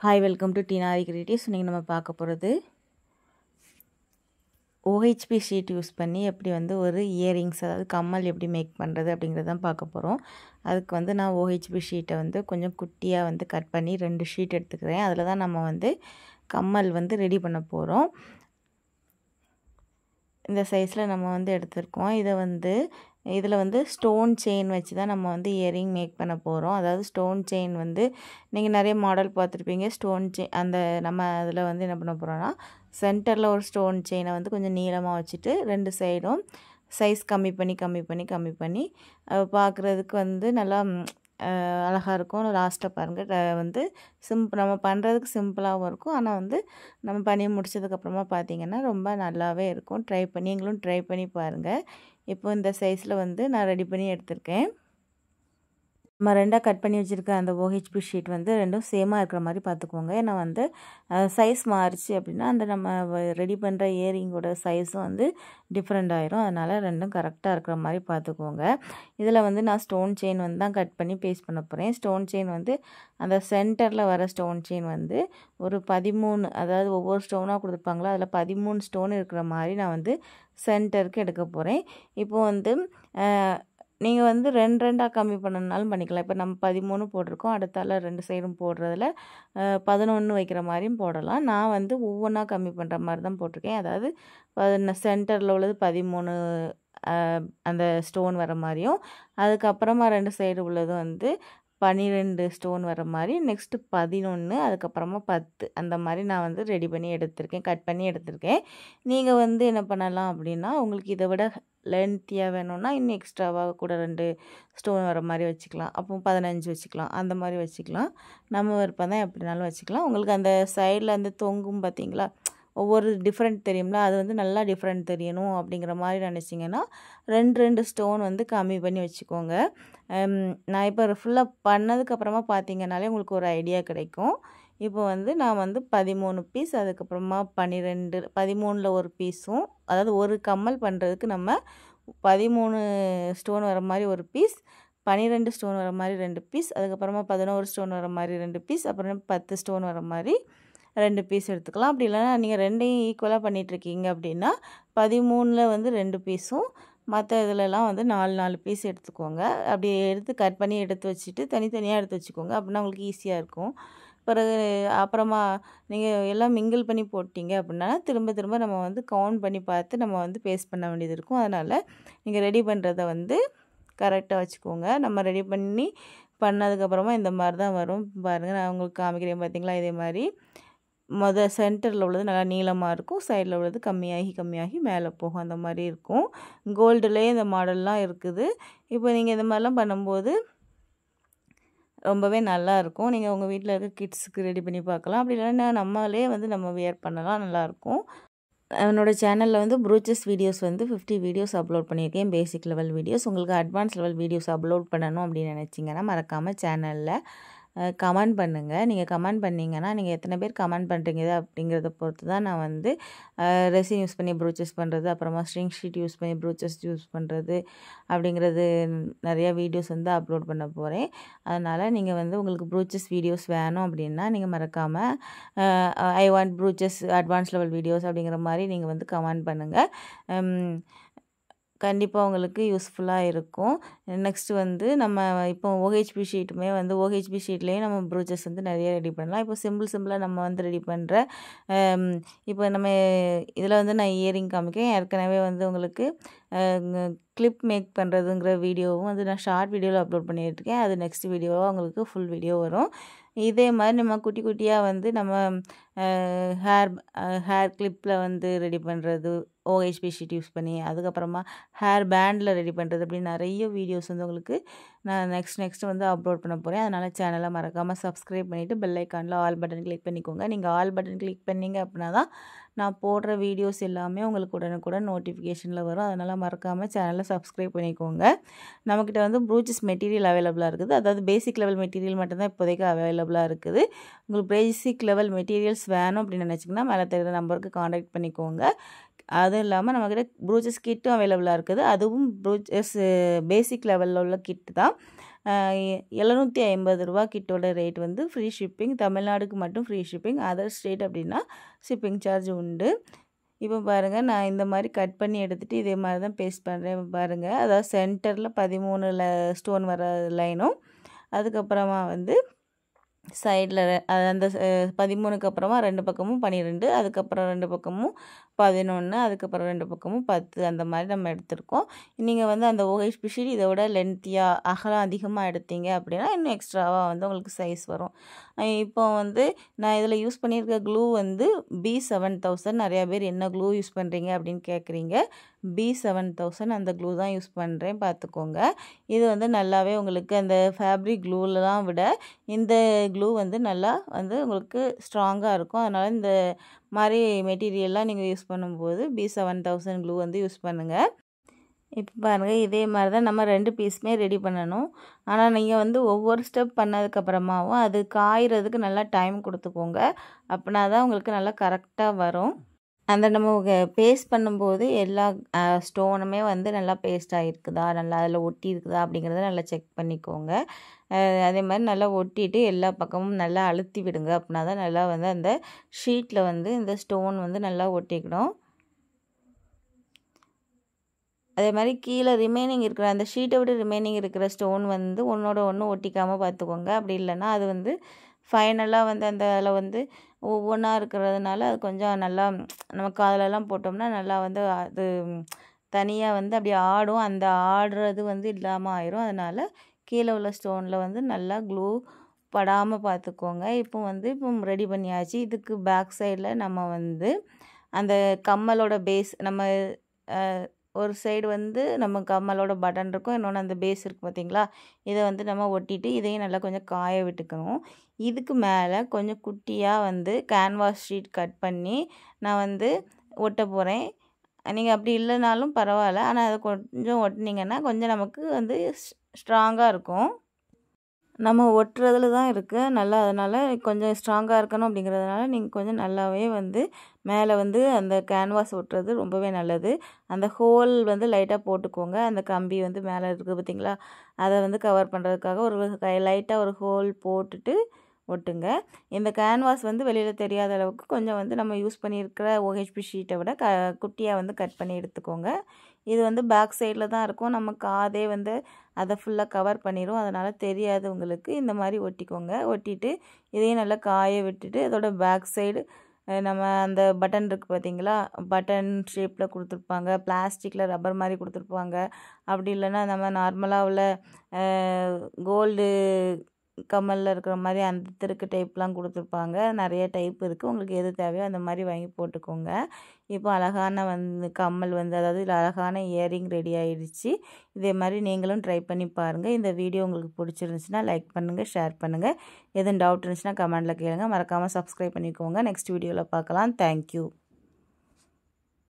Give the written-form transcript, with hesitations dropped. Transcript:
Hi welcome to டினாரி creatives. இன்றைக்கி நம்ம பார்க்க போகிறது ஓஹெச்பி ஷீட் யூஸ் பண்ணி எப்படி ஒரு இயரிங்ஸ் அதாவது கம்மல் எப்படி மேக் பண்ணுறது அப்படிங்கிறது தான் பார்க்க போகிறோம். அதுக்கு நான் ஓஹெச்பி ஷீட்டை கொஞ்சம் குட்டியாக கட் பண்ணி 2 ஷீட் எடுத்துக்கிறேன். அதில் தான் நம்ம கம்மல் ரெடி பண்ண போகிறோம். இந்த சைஸில் நம்ம எடுத்திருக்கோம். இதில் ஸ்டோன் செயின் வச்சு தான் நம்ம இயரிங் மேக் பண்ண போகிறோம். அதாவது ஸ்டோன் செயின் நீங்கள் நிறைய மாடல் பார்த்துருப்பீங்க. ஸ்டோன் செயின் நம்ம அதில் என்ன பண்ண போகிறோன்னா, சென்டரில் ஒரு ஸ்டோன் செயினை கொஞ்சம் நீளமாக வச்சுட்டு 2 சைடும் சைஸ் கம்மி பண்ணி பார்க்குறதுக்கு நல்லா அழகாக இருக்கும். லாஸ்ட்டாக பாருங்கள், நம்ம பண்ணுறதுக்கு சிம்பிளாகவும் இருக்கும். ஆனால் நம்ம பண்ணி முடிச்சதுக்கப்புறமா பார்த்தீங்கன்னா ரொம்ப நல்லாவே இருக்கும். நீங்களும் ட்ரை பண்ணி பாருங்கள். இப்போ இந்த சைஸில் நான் ரெடி பண்ணி எடுத்திருக்கேன். நம்ம 2ஆக கட் பண்ணி வச்சுருக்க அந்த ஓஹெச்பி ஷீட் 2ம் சேமாக இருக்கிற மாதிரி பார்த்துக்கோங்க. ஏன்னா சைஸ் மாறிச்சு அப்படின்னா நம்ம ரெடி பண்ணுற இயரிங்கோட சைஸும் டிஃப்ரெண்ட் ஆயிரும். அதனால் 2ம் கரெக்டாக இருக்கிற மாதிரி பார்த்துக்கோங்க. இதில் நான் ஸ்டோன் செயின் தான் கட் பண்ணி பேஸ்ட் பண்ண போகிறேன். ஸ்டோன் செயின் அந்த சென்டரில் வர ஸ்டோன் செயின் ஒரு 13, அதாவது ஒவ்வொரு ஸ்டோனாக கொடுத்துருப்பாங்களோ அதில் 13 ஸ்டோன் இருக்கிற மாதிரி நான் சென்டருக்கு எடுக்க போகிறேன். இப்போது நீங்கள் 2ஆக கம்மி பண்ணணுனாலும் பண்ணிக்கலாம். இப்போ நம்ம 13 போட்டிருக்கோம். அடுத்தால 2 சைடும் போடுறதுல 11 வைக்கிற மாதிரியும் போடலாம். நான் ஒவ்வொன்றா கம்மி பண்ணுற மாதிரி தான் போட்டிருக்கேன். அதாவது சென்டரில் உள்ளது 13 அந்த ஸ்டோன் வர மாதிரியும், அதுக்கப்புறமா 2 சைடு உள்ளது 12 ஸ்டோன் வர மாதிரி, நெக்ஸ்ட்டு 11, அதுக்கப்புறமா 10 அந்த மாதிரி நான் ரெடி பண்ணி எடுத்திருக்கேன், கட் பண்ணி எடுத்திருக்கேன். நீங்கள் என்ன பண்ணலாம் அப்படின்னா, உங்களுக்கு இதை விட லென்த்தியாக வேணும்னா இன்னும் எக்ஸ்ட்ராவாக கூட 2 ஸ்டோன் வர மாதிரி வச்சுக்கலாம். அப்போ 15 வச்சுக்கலாம். அந்த மாதிரி வச்சுக்கலாம். நம்ம விருப்பம் தான், எப்படினாலும் வச்சுக்கலாம். உங்களுக்கு அந்த சைடில் தொங்கும் பார்த்தீங்களா, ஒவ்வொரு டிஃப்ரெண்ட் தெரியும்ல, அது நல்லா டிஃப்ரெண்ட் தெரியணும் அப்படிங்கிற மாதிரி நினச்சிங்கன்னா 2 ஸ்டோன் கம்மி பண்ணி வச்சுக்கோங்க. நான் இப்போ ஃபுல்லாக பண்ணதுக்கப்புறமா பார்த்தீங்கன்னாலே உங்களுக்கு ஒரு ஐடியா கிடைக்கும். இப்போ நான் 13 பீஸ், அதுக்கப்புறமா 13ல் ஒரு பீஸும், அதாவது ஒரு கம்மல் பண்ணுறதுக்கு நம்ம 13 ஸ்டோன் வர மாதிரி ஒரு பீஸ், 12 ஸ்டோன் வர மாதிரி 2 பீஸ், அதுக்கப்புறமா 11 ஸ்டோன் வர மாதிரி 2 பீஸ், அப்புறம் 10 ஸ்டோன் வர மாதிரி 2 பீஸ் எடுத்துக்கலாம். அப்படி இல்லைனா நீங்கள் 2யும் ஈக்குவலாக பண்ணிகிட்ருக்கீங்க அப்படின்னா 13ல் 2 பீஸும், மற்ற இதிலலாம் 4 பீஸ் எடுத்துக்கோங்க. அப்படி எடுத்து கட் பண்ணி எடுத்து வச்சுட்டு தனித்தனியாக எடுத்து வச்சுக்கோங்க. அப்படின்னா உங்களுக்கு ஈஸியாக இருக்கும். அப்புறமா நீங்கள் எல்லாம் மிங்கிள் பண்ணி போட்டிங்க அப்படின்னா திரும்ப நம்ம கவுண்ட் பண்ணி பார்த்து நம்ம பேஸ்ட் பண்ண வேண்டியது இருக்கும். அதனால் நீங்கள் ரெடி பண்ணுறத கரெக்டாக வச்சுக்கோங்க. நம்ம ரெடி பண்ணதுக்கப்புறமா இந்த மாதிரி தான் வரும். பாருங்கள், நான் உங்களுக்கு காமிக்கிறேன் பார்த்தீங்களா. இதே மாதிரி சென்டரில் உள்ளது நல்லா நீளமாக இருக்கும், சைடில் உள்ளது கம்மியாகி மேலே போகும். அந்த மாதிரி இருக்கும். கோல்டுலேயே இந்த மாடல்லாம் இருக்குது. இப்போ நீங்கள் இந்த மாதிரிலாம் பண்ணும்போது ரொம்பவே நல்லாயிருக்கும். நீங்கள் உங்கள் வீட்டில் இருக்க கிட்ஸுக்கு ரெடி பண்ணி பார்க்கலாம். அப்படி இல்லைன்னா நம்மளே நம்ம வியர் பண்ணலாம், நல்லாயிருக்கும். என்னோடய சேனலில் ப்ரூச்சஸ் வீடியோஸ் 50 வீடியோஸ் அப்லோட் பண்ணியிருக்கேன். Basic level videos. உங்களுக்கு அட்வான்ஸ் லெவல் வீடியோஸ் அப்லோட் பண்ணணும் அப்படின்னு நினச்சிங்கன்னா மறக்காமல் சேனலில் கமெண்ட் பண்ணுங்கள். நீங்கள் கமெண்ட் பண்ணிங்கன்னா, நீங்கள் எத்தனை பேர் கமெண்ட் பண்ணுறீங்க அப்படிங்கிறத பொறுத்து தான் நான் ரெசின் யூஸ் பண்ணி ப்ரூச்சஸ் பண்ணுறது, அப்புறமா ஸ்ட்ரிங் ஷீட் யூஸ் பண்ணி ப்ரூச்சஸ் யூஸ் பண்ணுறது அப்படிங்கிறது நிறையா வீடியோஸ் அப்லோட் பண்ண போகிறேன். அதனால் நீங்கள் உங்களுக்கு ப்ரூச்சஸ் வீடியோஸ் வேணும் அப்படின்னா நீங்கள் மறக்காமல் I want ப்ரூச்சஸ் advance level videos அப்படிங்கிற மாதிரி நீங்கள் கமெண்ட் பண்ணுங்கள். கண்டிப்பாக உங்களுக்கு யூஸ்ஃபுல்லாக இருக்கும். நெக்ஸ்ட்டு நம்ம இப்போ ஓஹெச்பி ஷீட்டுமே ஓஹெச்பி ஷீட்லேயே நம்ம ப்ரூச்சஸ் நிறைய ரெடி பண்ணலாம். இப்போ சிம்பிளாக நம்ம ரெடி பண்ணுற இப்போ நம்ம இதில் நான் இயரிங் காமிக்கிறேன். ஏற்கனவே உங்களுக்கு கிளிப் மேக் பண்ணுறதுங்கிற வீடியோவும் நான் ஷார்ட் வீடியோவில் அப்லோட் பண்ணியிருக்கேன். அது நெக்ஸ்ட் வீடியோவாக உங்களுக்கு ஃபுல் வீடியோ வரும். இதே மாதிரி நம்ம குட்டி குட்டியாக நம்ம ஹேர் கிளிப்பில் ரெடி பண்ணுறது ஓஹெச்பி ஷீட் யூஸ் பண்ணி, அதுக்கப்புறமா ஹேர் பேண்டில் ரெடி பண்ணுறது, அப்படி நிறைய வீடியோஸ் உங்களுக்கு நான் நெக்ஸ்ட் அப்லோட் பண்ண போகிறேன். அதனால் சேனலை மறக்காமல் சப்ஸ்கிரைப் பண்ணிவிட்டு பெல் ஐக்கானில் ஆல் பட்டன் கிளிக் பண்ணிக்கோங்க. நீங்கள் ஆல் பட்டன் கிளிக் பண்ணிங்க அப்படின்னா தான் நான் போடுற வீடியோஸ் எல்லாமே உங்களுக்கு உடனுக்குடன் நோட்டிஃபிகேஷனில் வரும். அதனால் மறக்காமல் சேனலை சப்ஸ்கிரைப் பண்ணிக்கோங்க. நம்மக்கிட்ட ப்ரூச்சஸ் மெட்டீரியல் அவைலபிளாக இருக்குது. அதாவது பேசிக் லெவல் மெட்டீரியல் மட்டும்தான் இப்போதைக்கு அவைலபிளாக இருக்குது. உங்களுக்கு பேசிக் லெவல் மெட்டீரியல்ஸ் வேணும் அப்படின்னு நினச்சிங்கன்னா மேலே தெரிகிற நம்பருக்கு காண்டாக்ட் பண்ணிக்கோங்க. அதுவும் இல்லாமல் நம்மக்கிட்ட ப்ரூச்சஸ் கிட்டும் அவைலபிளாக இருக்குது. அதுவும் ப்ரூச்சஸ் பேசிக் லெவலில் உள்ள கிட்டு தான். ரூ. 750 கிட்டோட ரேட் வந்து ஃப்ரீ ஷிப்பிங். தமிழ்நாடுக்கு மட்டும் ஃப்ரீ ஷிப்பிங். அதர் ஸ்டேட் அப்படின்னா ஷிப்பிங் சார்ஜ் உண்டு. இப்போ பாருங்கள், நான் இந்த மாதிரி கட் பண்ணி எடுத்துகிட்டு இதே மாதிரி தான் பேஸ்ட் பண்ணுறேன். பாருங்கள், அதாவது சென்டரில் 13 ஸ்டோன் வர லைனும், அதுக்கப்புறமா வந்து சைடில் அந்த 13க்கு அப்புறமா 2 பக்கமும் 12, அதுக்கப்புறம் 2 பக்கமும் 11, அதுக்கப்புறம் 2 பக்கமும் 10, அந்த மாதிரி நம்ம எடுத்திருக்கோம். நீங்கள் வந்து அந்த OHP ஷீட் இதை விட லென்த்தியாக அகலம் அதிகமாக எடுத்தீங்க அப்படின்னா இன்னும் எக்ஸ்ட்ராவாக வந்து உங்களுக்கு சைஸ் வரும். இப்போ வந்து நான் இதில் யூஸ் பண்ணியிருக்க க்ளூ வந்து B7000. நிறையா பேர் என்ன க்ளூ யூஸ் பண்ணுறீங்க அப்படின்னு கேட்குறீங்க. B7000 அந்த க்ளூ தான் யூஸ் பண்ணுறேன், பார்த்துக்கோங்க. இது வந்து நல்லாவே உங்களுக்கு அந்த ஃபேப்ரிக் க்ளூலாம் விட இந்த க்ளூ வந்து நல்லா வந்து உங்களுக்கு ஸ்ட்ராங்காக இருக்கும். அதனால் இந்த மாதிரி மெட்டீரியல்லாம் நீங்கள் யூஸ் பண்ணும்போது B7000 க்ளூ வந்து யூஸ் பண்ணுங்கள். இப்போ பாருங்கள், இதே மாதிரி தான் நம்ம 2 பீஸுமே ரெடி பண்ணணும். ஆனால் நீங்கள் வந்து ஒவ்வொரு ஸ்டெப் பண்ணதுக்கப்புறமாவும் அது காய்கிறதுக்கு நல்லா டைம் கொடுத்துக்கோங்க. அப்படின்னா தான் உங்களுக்கு நல்லா கரெக்டாக வரும். அந்த நம்ம பேஸ்ட் பண்ணும்போது எல்லா ஸ்டோனுமே வந்து நல்லா பேஸ்ட் ஆகிருக்குதா, நல்லா அதில் ஒட்டி இருக்குதா அப்படிங்கிறத நல்லா செக் பண்ணிக்கோங்க. அதே மாதிரி நல்லா ஒட்டிட்டு எல்லா பக்கமும் நல்லா அழுத்தி விடுங்க. அப்படின்னா தான் நல்லா வந்து அந்த ஷீட்டில் வந்து இந்த ஸ்டோன் வந்து நல்லா ஒட்டிக்கணும். அதே மாதிரி கீழே ரிமைனிங் இருக்கிற அந்த ஷீட்டை விட ரிமைனிங் இருக்கிற ஸ்டோன் வந்து ஒன்றோட ஒன்று ஒட்டிக்காமல் பார்த்துக்கோங்க. அப்படி இல்லைன்னா அது வந்து ஃபைனலாக வந்து அந்த அதில் வந்து ஒவ்வொன்றா இருக்கிறதுனால அது கொஞ்சம் நல்லா நம்ம காதிலெல்லாம் போட்டோம்னா நல்லா வந்து அது தனியாக வந்து அப்படி ஆடும். அந்த ஆடுறது வந்து இல்லாமல் ஆயிரும். அதனால் கீழே உள்ள ஸ்டோனில் வந்து நல்லா க்ளூ படாமல் பார்த்துக்கோங்க. இப்போ ரெடி பண்ணியாச்சு. இதுக்கு பேக் சைடில் நம்ம வந்து அந்த கம்மலோட பேஸ் நம்ம ஒரு சைடு வந்து நம்ம கம்மலோட பட்டன் இருக்கும், இன்னொன்று அந்த பேஸ் இருக்குது பார்த்தீங்களா, இதை வந்து நம்ம ஒட்டிட்டு இதையும் நல்லா கொஞ்சம் காய விட்டுக்கணும். இதுக்கு மேலே கொஞ்சம் குட்டியாக வந்து கேன்வாஸ் ஷீட் கட் பண்ணி நான் வந்து ஒட்ட போகிறேன். நீங்கள் அப்படி இல்லைனாலும் பரவாயில்ல, ஆனால் அதை கொஞ்சம் ஒட்டினீங்கன்னா கொஞ்சம் நமக்கு வந்து ஸ்ட்ராங்காக இருக்கும். நம்ம ஒட்டுறதுல தான் இருக்குது நல்லா. அதனால் கொஞ்சம் ஸ்ட்ராங்காக இருக்கணும் அப்படிங்கிறதுனால நீங்கள் கொஞ்சம் நல்லாவே வந்து மேலே வந்து அந்த கேன்வாஸ் ஒட்டுறது ரொம்பவே நல்லது. அந்த ஹோல் வந்து லைட்டாக போட்டுக்கோங்க. அந்த கம்பி வந்து மேலே இருக்குது பார்த்தீங்களா, அதை வந்து கவர் பண்ணுறதுக்காக ஒரு லைட்டாக ஒரு ஹோல் போட்டுட்டு ஒட்டுங்க. இந்த கேன்வாஸ் வந்து வெளியில் தெரியாத அளவுக்கு கொஞ்சம் வந்து நம்ம யூஸ் பண்ணியிருக்கிற OHP ஷீட்டை விட குட்டியாக வந்து கட் பண்ணி எடுத்துக்கோங்க. இது வந்து பேக் சைடில் தான் இருக்கும். நம்ம காதே வந்து அதை ஃபுல்லாக கவர் பண்ணிடும். அதனால் தெரியாது உங்களுக்கு. இந்த மாதிரி ஒட்டிக்கோங்க. ஒட்டிட்டு இதையும் நல்லா காய விட்டுட்டு அதோட பேக் சைடு நம்ம அந்த பட்டன் இருக்குது பார்த்தீங்களா, பட்டன் ஷேப்பில் கொடுத்துருப்பாங்க, பிளாஸ்டிக்கில் ரப்பர் மாதிரி கொடுத்துருப்பாங்க. அப்படி இல்லைன்னா நம்ம நார்மலாக உள்ள கோல்டு கம்மலில் இருக்கிற மாதிரி அந்த திருக்கு டைப்லாம் கொடுத்துருப்பாங்க. நிறைய டைப் இருக்குது. உங்களுக்கு எது தேவையோ அந்த மாதிரி வாங்கி போட்டுக்கோங்க. இப்போ அழகான வந்து கம்மல் வந்து அதாவது அழகான இயரிங் ரெடி ஆகிடுச்சு. இதே மாதிரி நீங்களும் ட்ரை பண்ணி பாருங்கள். இந்த வீடியோ உங்களுக்கு பிடிச்சிருந்துச்சுன்னா லைக் பண்ணுங்கள், ஷேர் பண்ணுங்கள். எதுவும் டவுட் இருந்துச்சுன்னா கமெண்டில் கேளுங்க. மறக்காமல் சப்ஸ்கிரைப் பண்ணிக்கோங்க. நெக்ஸ்ட் வீடியோவில் பார்க்கலாம். தேங்க்யூ.